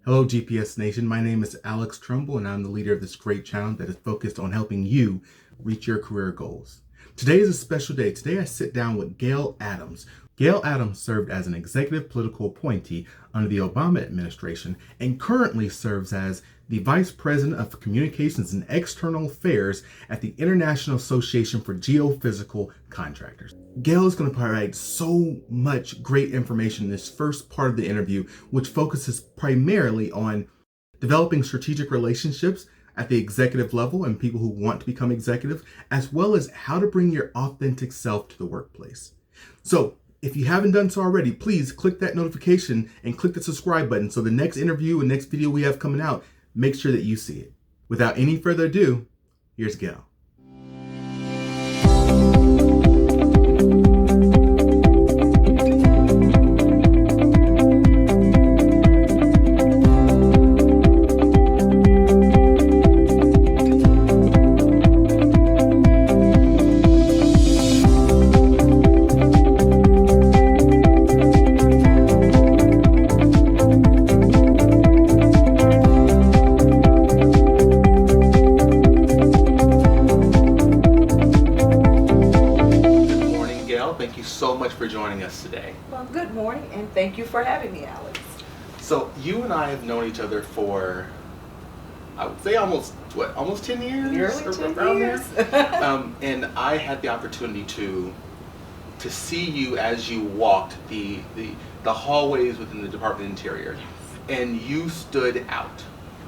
Hello, GPS Nation. My name is Alex Tremble, and I'm the leader of this great channel that is focused on helping you reach your career goals. Today is a special day. Today I sit down with Gail Adams. Gail Adams served as an executive political appointee under the Obama administration and currently serves as the Vice President of Communications and External Affairs at the International Association for Geophysical Contractors. Gail is going to provide so much great information in this first part of the interview, which focuses primarily on developing strategic relationships at the executive level and people who want to become executive, as well as how to bring your authentic self to the workplace. So, if you haven't done so already, please click that notification and click the subscribe button so the next interview and next video we have coming out, make sure that you see it. Without any further ado, here's Gail. Thank you so much for joining us today. Well, good morning, and thank you for having me, Alex. So you and I have known each other for, I would say almost 10 years? Nearly 10 years. And I had the opportunity to see you as you walked the hallways within the Department of Interior, and you stood out.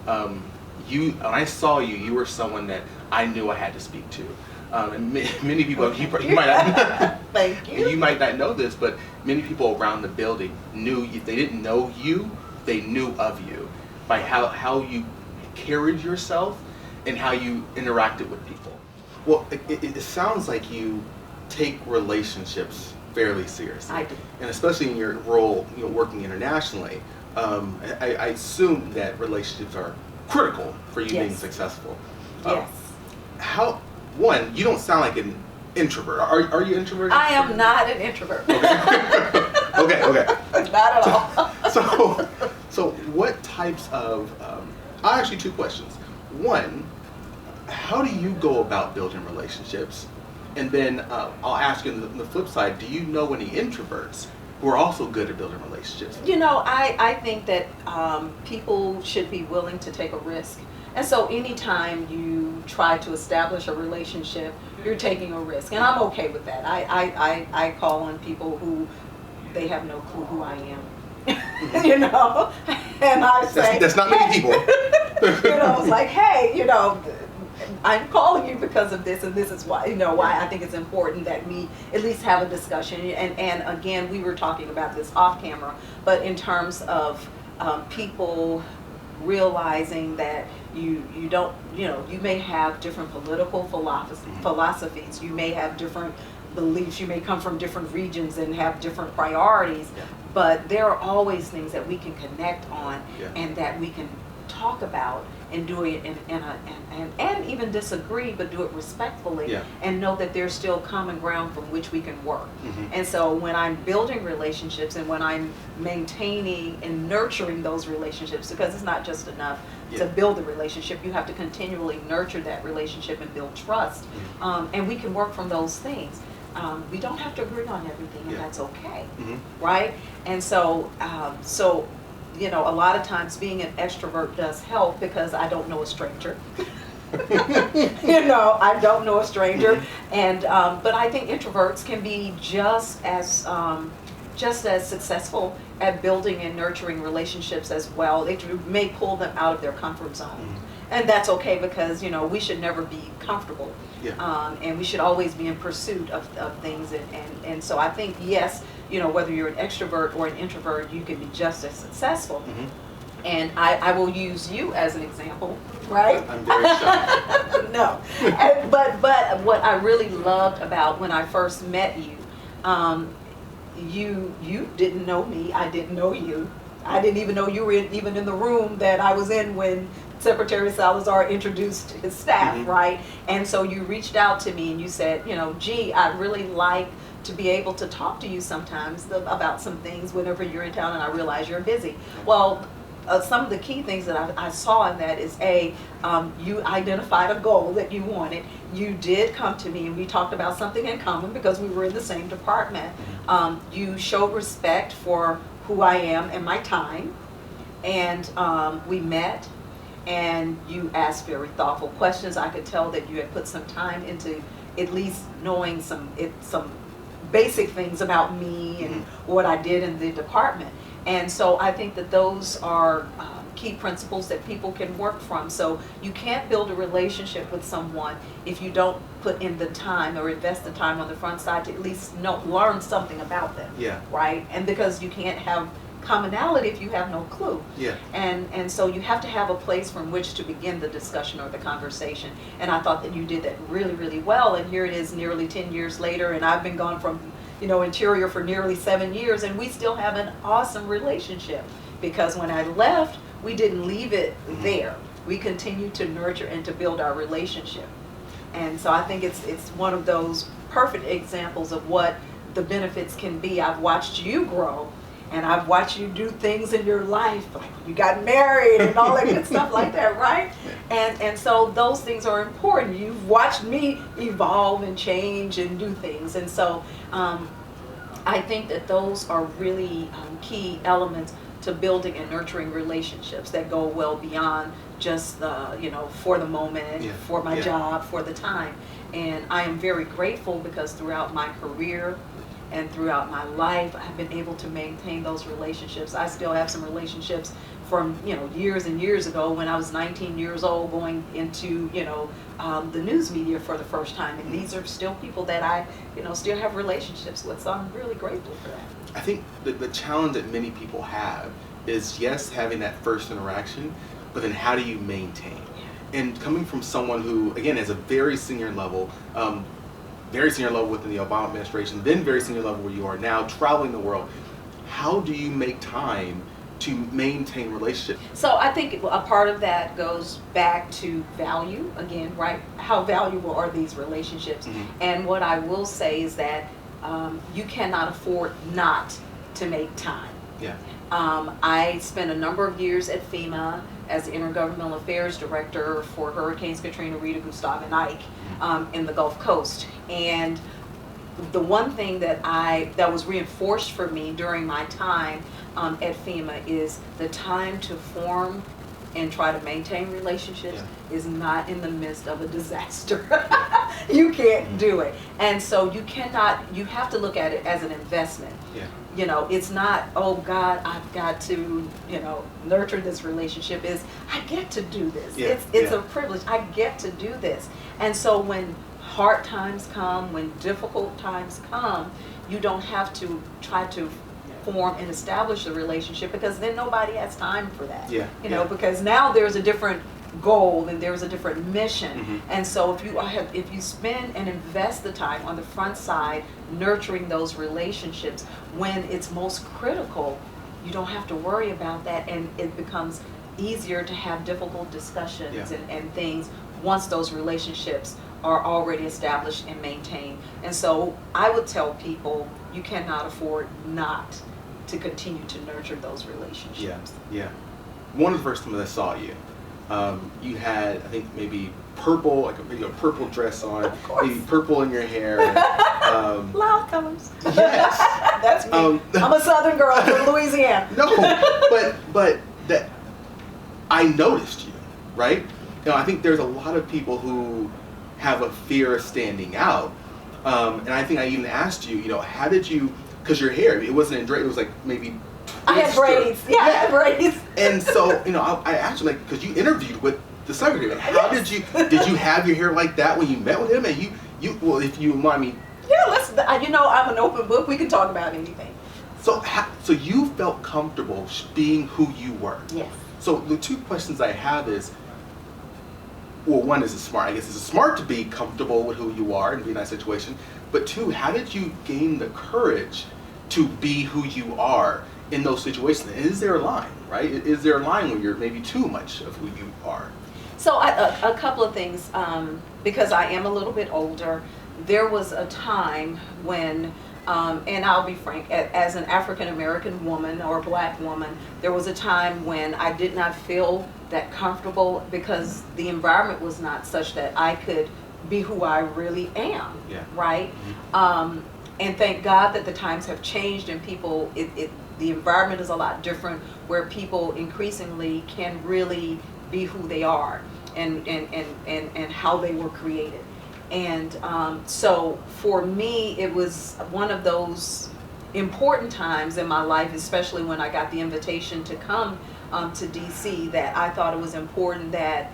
When I saw you, you were someone that I knew I had to speak to. And many people, you might not, thank you. You might not know this, but many people around the building knew you. They didn't know you, they knew of you by how you carried yourself and how you interacted with people. Well, it sounds like you take relationships fairly seriously. I do. And especially in your role, working internationally, I assume that relationships are critical for you being successful. Yes. You don't sound like an introvert. Are you introverted? I am not an introvert. Okay. Not at all. So what types of, I'll ask you two questions. One, how do you go about building relationships? And then I'll ask you on the flip side, do you know any introverts who are also good at building relationships? I think that people should be willing to take a risk. And so anytime you try to establish a relationship, you're taking a risk. And I'm okay with that. I call on people who they have no clue who I am. And I say, that's not many people. It's like, hey, I'm calling you because of this, and this is why, why I think it's important that we at least have a discussion. And again, we were talking about this off camera, but in terms of people realizing that you don't, you may have different political philosophies, you may have different beliefs, you may come from different regions and have different priorities, but there are always things that we can connect on and that we can talk about and do it and even disagree, but do it respectfully and know that there's still common ground from which we can work. And so when I'm building relationships and when I'm maintaining and nurturing those relationships, because it's not just enough to build a relationship, you have to continually nurture that relationship and build trust. And we can work from those things. We don't have to agree on everything, and that's okay, right? And so, a lot of times being an extrovert does help because I don't know a stranger. I don't know a stranger, and but I think introverts can be just as successful at building and nurturing relationships as well. They may pull them out of their comfort zone, and that's okay because we should never be comfortable, and we should always be in pursuit of things, and so I think yes. Whether you're an extrovert or an introvert, you can be just as successful. And I will use you as an example, right? I'm very shy. No. But what I really loved about when I first met you, you didn't know me, I didn't know you. I didn't even know you were even in the room that I was in when Secretary Salazar introduced his staff, right? And so you reached out to me and you said, gee, I'd really like to be able to talk to you sometimes about some things whenever you're in town, and I realize you're busy. Well, some of the key things that I saw in that is you identified a goal that you wanted. You did come to me and we talked about something in common because we were in the same department. You showed respect for who I am and my time, and we met, and you asked very thoughtful questions. I could tell that you had put some time into at least knowing some basic things about me and what I did in the department. And so I think that those are key principles that people can work from. So you can't build a relationship with someone if you don't put in the time or invest the time on the front side to at least learn something about them. Yeah. Right? And because you can't have commonality if you have no clue. Yeah. And so you have to have a place from which to begin the discussion or the conversation. And I thought that you did that really, really well. And here it is nearly 10 years later, and I've been gone from Interior for nearly 7 years, and we still have an awesome relationship, because when I left, we didn't leave it there. We continued to nurture and to build our relationship. And so I think it's one of those perfect examples of what the benefits can be. I've watched you grow, and I've watched you do things in your life, like you got married and all that good stuff like that, right? And so those things are important. You've watched me evolve and change and do things. And so I think that those are really key elements to building and nurturing relationships that go well beyond just for the moment, for my job, for the time. And I am very grateful because throughout my career and throughout my life, I've been able to maintain those relationships. I still have some relationships from years and years ago when I was 19 years old, going into the news media for the first time, and these are still people that I still have relationships with. So I'm really grateful for that. I think the challenge that many people have is, yes, having that first interaction, but then how do you maintain? And coming from someone who, again, is a very senior level within the Obama administration, then very senior level where you are now, traveling the world, how do you make time to maintain relationships? So I think a part of that goes back to value again, right? How valuable are these relationships? And what I will say is that you cannot afford not to make time. Yeah. I spent a number of years at FEMA as the Intergovernmental Affairs Director for Hurricanes Katrina, Rita, Gustav, and Ike in the Gulf Coast. And the one thing that was reinforced for me during my time at FEMA is the time to form and try to maintain relationships is not in the midst of a disaster. You can't do it. And so you have to look at it as an investment. It's not, oh God, I've got to, nurture this relationship. I get to do this. It's a privilege. I get to do this. And so when hard times come, when difficult times come, you don't have to try to form and establish a relationship, because then nobody has time for that. Because now there's a different goal and there's a different mission. And so if you spend and invest the time on the front side nurturing those relationships when it's most critical, you don't have to worry about that, and it becomes easier to have difficult discussions and things once those relationships are already established and maintained. And so I would tell people, you cannot afford not to continue to nurture those relationships. One of the first times I saw you, you had, I think, maybe purple, like a purple dress on, maybe purple in your hair. Loud colors. Yes. That's me. I'm a Southern girl from Louisiana. No, but that I noticed you, right? I think there's a lot of people who have a fear of standing out, and I think I even asked you, how did you? Because your hair, it wasn't in it was like maybe. I had braids. I had braids. And so, I asked you, because you interviewed with the secretary. How did you have your hair like that when you met with him? And well, if you mind me. Yeah, I'm an open book. We can talk about anything. So you felt comfortable being who you were. Yes. So the two questions I have is, well, one, is it smart? I guess it's smart to be comfortable with who you are and be in that situation. But two, how did you gain the courage to be who you are in those situations? Is there a line, right? Is there a line where you're maybe too much of who you are? So a couple of things, because I am a little bit older, there was a time when And I'll be frank, as an African American woman or black woman, there was a time when I did not feel that comfortable because the environment was not such that I could be who I really am, right? And thank God that the times have changed and people, the environment is a lot different where people increasingly can really be who they are and how they were created. And so for me, it was one of those important times in my life, especially when I got the invitation to come to DC, that I thought it was important that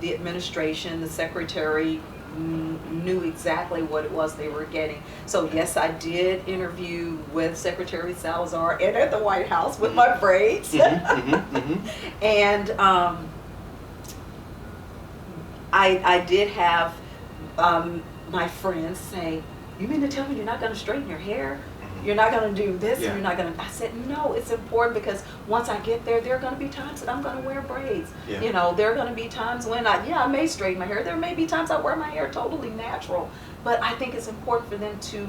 the administration, the secretary, knew exactly what it was they were getting. So yes, I did interview with Secretary Salazar and at the White House with my braids. And I did have my friends say, "You mean to tell me you're not going to straighten your hair? You're not going to do this, and you're not going to." I said, "No, it's important because once I get there are going to be times that I'm going to wear braids. You know, there are going to be times when I may straighten my hair. There may be times I wear my hair totally natural, but I think it's important for them to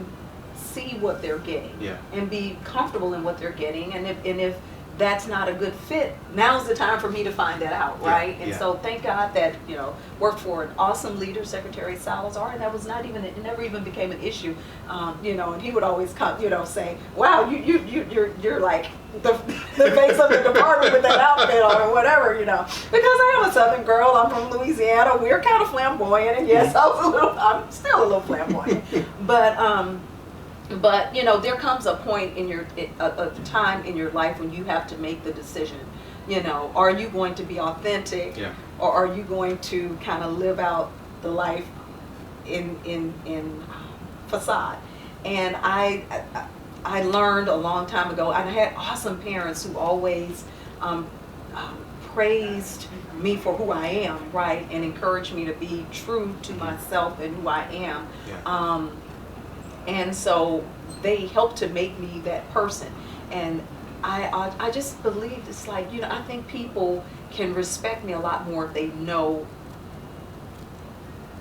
see what they're getting and be comfortable in what they're getting. And if that's not a good fit, now's the time for me to find that out, right?" And so thank God that, you know, worked for an awesome leader, Secretary Salazar, and that was not even, it never even became an issue, you know, and he would always come, you know, say, "Wow, you're like the face of the department with that outfit on," or whatever, you know, because I am a Southern girl, I'm from Louisiana, we're kind of flamboyant, and yes, I'm still a little flamboyant, but you know, there comes a point in a time in your life when you have to make the decision. You know, are you going to be authentic, or are you going to kind of live out the life in facade? And I learned a long time ago, and I had awesome parents who always praised me for who I am, right, and encouraged me to be true to myself and who I am. And so they helped to make me that person. And I just believe it's like, you know, I think people can respect me a lot more if they know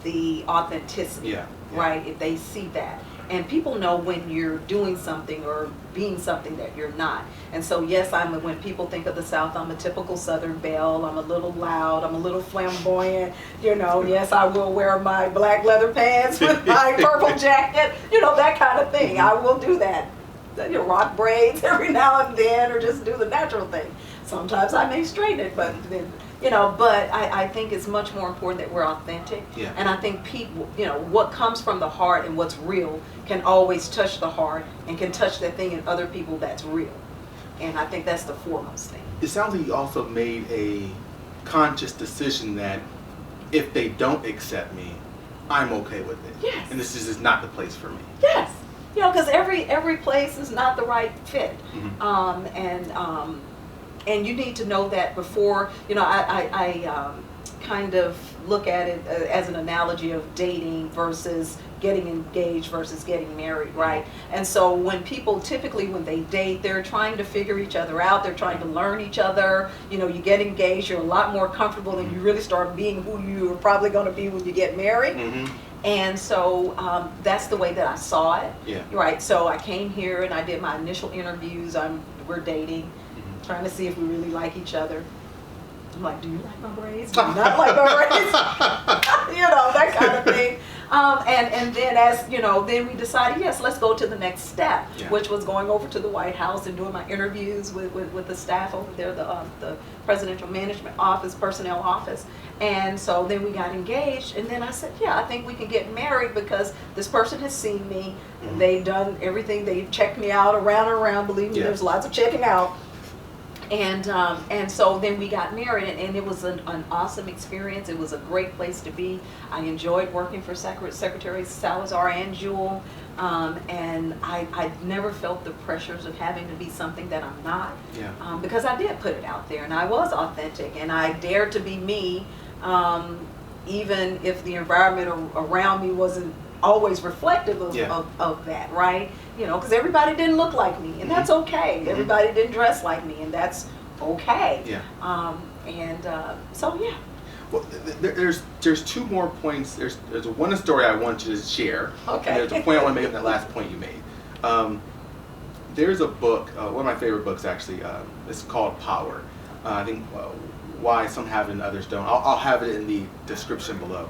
the authenticity, right? If they see that. And people know when you're doing something or being something that you're not. And so yes, when people think of the South, I'm a typical Southern belle. I'm a little loud, I'm a little flamboyant, you know. Yes, I will wear my black leather pants with my purple jacket, you know, that kind of thing. I will do that. You know, rock braids every now and then, or just do the natural thing. Sometimes I may straighten it, but then, you know, but I think it's much more important that we're authentic. And I think people, you know, what comes from the heart and what's real can always touch the heart and can touch that thing in other people that's real. And I think that's the foremost thing. It sounds like you also made a conscious decision that if they don't accept me, I'm okay with it. Yes. And this is just not the place for me. Yes. You know, because every place is not the right fit. And you need to know that before, you know, I kind of look at it as an analogy of dating versus getting engaged versus getting married, right? And so when people typically, when they date, they're trying to figure each other out, they're trying to learn each other. You know, you get engaged, you're a lot more comfortable and you really start being who you're probably going to be when you get married. And so that's the way that I saw it, right? So I came here and I did my initial interviews. We're dating, trying to see if we really like each other. I'm like, "Do you like my braids? Do you not like my braids?" You know, that kind of thing. And then as, you know, then we decided, yes, let's go to the next step, which was going over to the White House and doing my interviews with the staff over there, the Presidential Management Office, Personnel Office. And so then we got engaged, and then I said, yeah, I think we can get married because this person has seen me, and they've done everything, they've checked me out around and around, believe me, there's lots of checking out. And so then we got married, and it was an awesome experience. It was a great place to be. I enjoyed working for Secretary Salazar and Jewel, and I never felt the pressures of having to be something that I'm not, because I did put it out there, and I was authentic, and I dared to be me, even if the environment around me wasn't always reflective of that, right? You know, because everybody didn't look like me, and that's okay. Everybody didn't dress like me, and that's okay. So yeah. Well, there's two more points. There's one story I want you to share. Okay. And there's a point I want to make on that last point you made. There's a book, one of my favorite books actually, it's called Power. I think why some have it and others don't. I'll have it in the description below.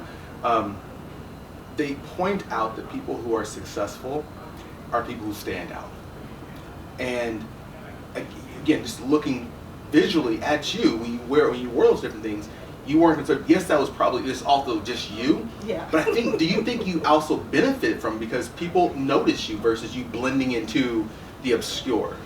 They point out that people who are successful are people who stand out. And again, just looking visually at you, when you wear those different things, you weren't concerned. Yes, that was probably just also just you. Yeah. But I think, do you think you also benefit from, because people notice you versus you blending into the obscure?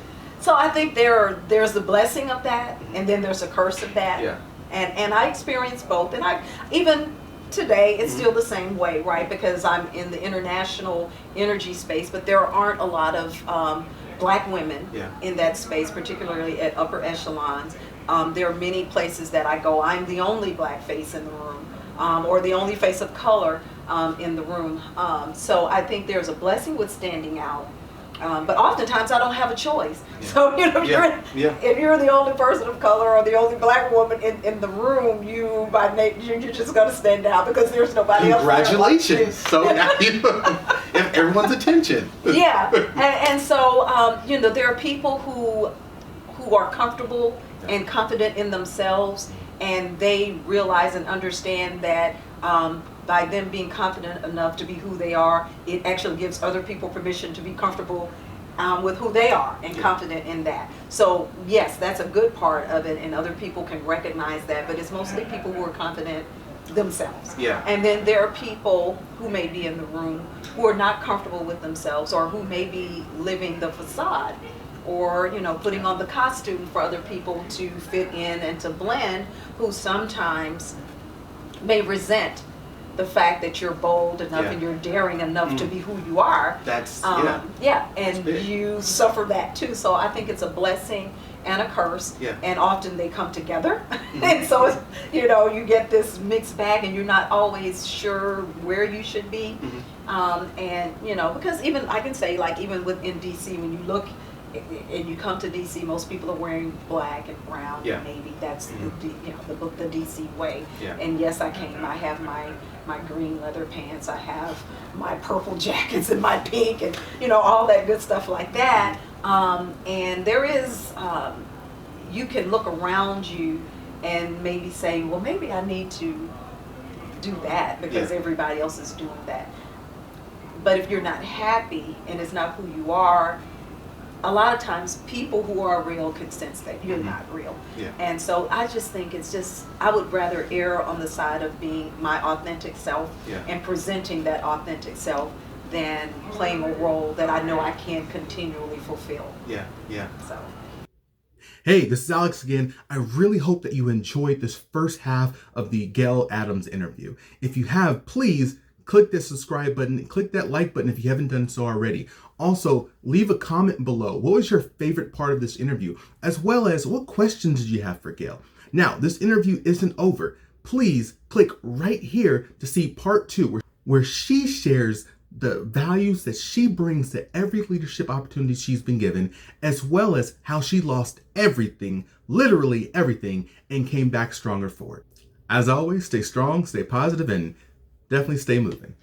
So I think there's the blessing of that, and then there's a curse of that. Yeah. And I experience both, and I even today it's still the same way, right? Because I'm in the international energy space, but there aren't a lot of Black women in that space, particularly at upper echelons. There are many places that I go, I'm the only Black face in the room, or the only face of color in the room. So I think there's a blessing with standing out. But oftentimes I don't have a choice. Yeah. So if you're the only person of color or the only Black woman in the room, you by nature you're just going to stand out because there's nobody else. Congratulations! So now you have everyone's attention. Yeah, and so there are people who are comfortable and confident in themselves, and they realize and understand that. By them being confident enough to be who they are, it actually gives other people permission to be comfortable with who they are and confident in that. So yes, that's a good part of it, and other people can recognize that, but it's mostly people who are confident themselves. Yeah. And then there are people who may be in the room who are not comfortable with themselves, or who may be living the facade, or putting on the costume for other people to fit in and to blend, who sometimes may resent the fact that you're bold enough and you're daring enough to be who you are. That's and you suffer that too. So I think it's a blessing and a curse, and often they come together. And so it's, you get this mixed bag, and you're not always sure where you should be. And because even I can say, like, even within DC, when you look and you come to DC, most people are wearing black and brown and navy. That's the DC way. And yes, I have my green leather pants, I have my purple jackets and my pink, and all that good stuff like that. And there is you can look around you and maybe say, well, maybe I need to do that because everybody else is doing that. But if you're not happy and it's not who you are, a lot of times people who are real can sense that you're not real. And so I just think I would rather err on the side of being my authentic self and presenting that authentic self than playing a role that I know I can't continually fulfill. So. Hey, this is Alex again. I really hope that you enjoyed this first half of the Gail Adams interview. If you have, please click that subscribe button, click that like button if you haven't done so already. Also, leave a comment below. What was your favorite part of this interview? As well as, what questions did you have for Gail? Now, this interview isn't over. Please click right here to see part 2, where she shares the values that she brings to every leadership opportunity she's been given, as well as how she lost everything, literally everything, and came back stronger for it. As always, stay strong, stay positive, and definitely stay moving.